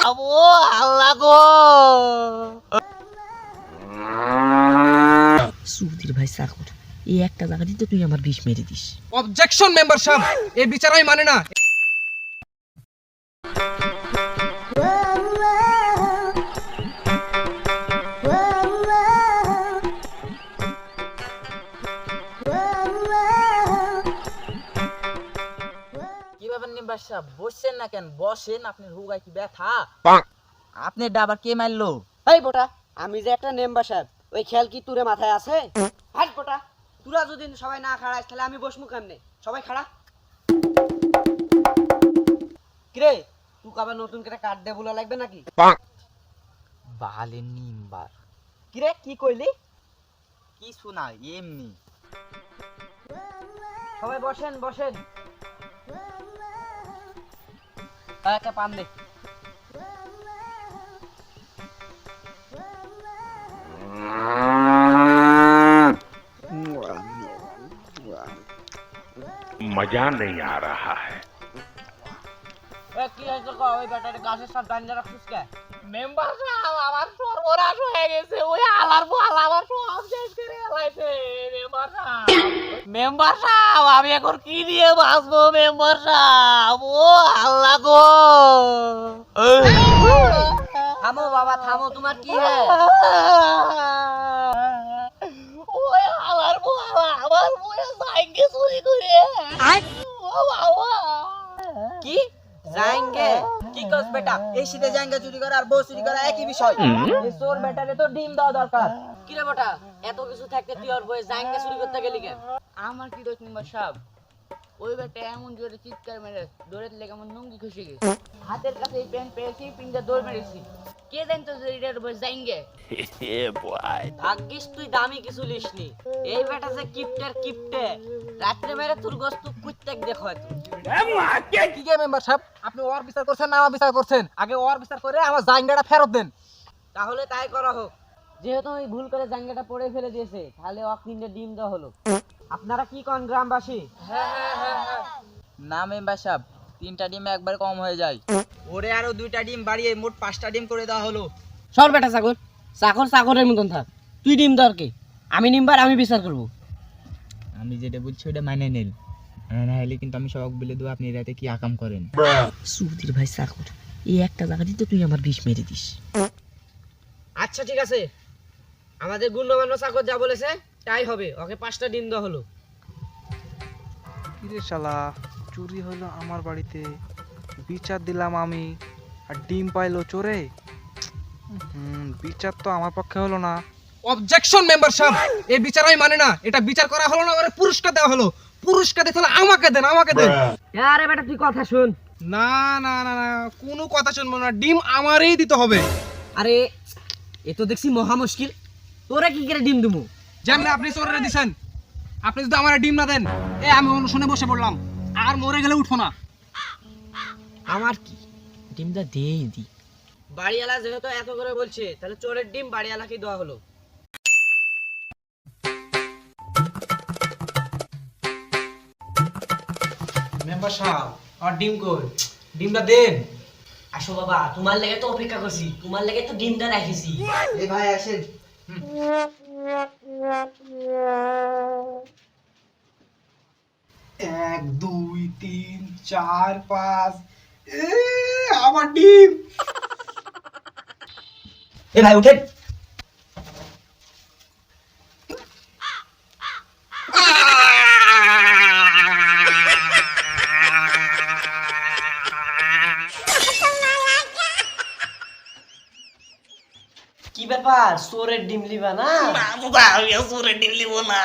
ও আল্লাহ গো সুধীর ভাই চাকর এই একটা জায়গা দিতে তুই আমার বিষ মেরে দিস। অবজেকশন মেম্বার সাহেব, এই বিচার আমি মানে না। কি ব্যাপার নিম্বার সাহেব বসছেন না কেন? বসেন, আপনার হুগায় কি ব্যথা? আপনি ডাবার কে মারলো? এই বোটা, আমি যে একটা মেম্বার সাহেব, ওই খেয়াল কি তোরে মাথায় আছে? হাট বোটা, তোরা যদি সবাই না খাড়াস তাহলে আমি বসমু কেমনে? সবাই খাড়া। কিরে, তুই আবার নতুন করে কার্ড দে বলা লাগবে নাকি? বালে নিম্বার কিরে কি কইলি? কিছু না, এমনি। সবাই বসেন বসেন। একটা পান দে। मजा नहीं आ रहा है। কি হয়েছে কো? ওই ব্যাটারে গাছের সব ডান্ডা রাখছিস কে? মেম্বার সাহেব আমার সর্বনাশ হয়ে গেছে, ওই আলার বল আমার সব শেষ করে ফেলাইছে। মেম্বার সাহেব আমি এখন কি দিয়ে বাঁচবো? মেম্বার সাহেব ও আল্লাহ গো। থামো বাবা থামো, তোমার কি হে? ওই আলার বল আমার বইয়ে সাইকেল চুরি করে। ও বাবা কি যাएंगे? কি কস বেটা? এই শীতে যাएंगे চুরি করা আর বউ চুরি করা একই বিষয়। এই চোর বেটারে তো ডিম দেওয়া দরকার। কি রে বেটা, এত কিছু থাকতে তুই আর বউ যাएंगे চুরি করতে গেলি কেন? আমার কি দোষ নিম্বার সাহেব? ওই বেটা এমন জোরে চিৎকার মেরে দৌড়ে লেগে আমার নুঙ্গি খসে গেছে। হাতের কাছে এই প্যান্ট পেয়েছি, পিনটা দৌড় মেরেছি। কে জানতো যে এটার উপর যাएंगे? ভাগ্যিস তুই দামি কিছু লিসনি। এই বেটা যে কিপটার কিপটে, রাত্রে মেরে তোর গোস্ত কুত্তেক দেখো তুই। কি কে মেম্বার সাহেব, আপনি ওর বিচার করছেন না আমার বিচার করছেন? আগে ওর বিচার করে আমার জাইঙ্গাটা ফেরত দেন। তাহলে তাই করা হোক। যেহেতু ওই ভুল করে জাঙ্গাটা পড়ে ফেলে দিয়েছে, তাহলে ওকে তিনটে ডিম দেওয়া হলো। আপনারা কি কোন গ্রামবাসী? না মেম্বার সাহেব, 3টা ডিম একবার কম হয়ে যায়। ওরে আরো 2টা ডিম বাড়িয়ে মোট 5টা ডিম করে দেওয়া হলো। সর বেটা চাকর, চাকর চাকরের মতন থাক। তুই ডিম দরকে, আমি ডিমবার আমি বিচার করব। আমি যেটা বলছি ওটা মানে নেন, না হলে কিন্তু আমি সবাই বলে দেবো আপনি রাতে কি আকাম করেন। সুধীর ভাই চাকর এই একটা জায়গা দিতে তুই আমার বিষ মেরে দিস। আচ্ছা ঠিক আছে, আমাদের গুণমান্য চাকর যা বলেছে তাই হবে। ওকে 5টা ডিম দেওয়া হলো। কিরে শালা, চুরি হলো আমার বাড়িতে, বিচার দিলাম আমি, আর ডিম পাইলো চোরে। বিচার তো আমার পক্ষে হলো না। অবজেকশন মেম্বার সাহেব, এই বিচার আমি মানে না। এটা বিচার করা হলো না, ওরে পুরস্কার দেওয়া হলো। পুরস্কার দিতে হলে আমাকে দেন, আমাকে দেন। আরে বেটা তুই কথা শুন। না না না না, কোনো কথা শুনবো না, ডিম আমারই দিতে হবে। আরে এ তো দেখছি মহা মুশকিল। তোরা কি করে ডিম দিমু? যেমন আপনি চোরে দিছেন, আপনি যদি আমার ডিম না দেন, আমি শুনে বসে পড়লাম, আর মরে গেলে উঠবো না। আমার কি ডিমটা দেই দি। বাড়িওয়ালা যেহেতু এত করে বলছে, তাহলে চোরের ডিম বাড়িওয়ালাকে দেওয়া হলো। মেম্বার সাহেব আর ডিম কই? ডিমটা দেন। আসো বাবা, তোমার লেগে তো অপেক্ষা করছি, তোমার লেগে তো ডিমটা রাখিছি। এই ভাই আসেন। 1 2 3 4 5, আমার ডিম। এ ভাই উঠেন। কি ব্যাপার, চোরের ডিম লিবা না? না বাবা, আমি চোরের ডিম লিব না।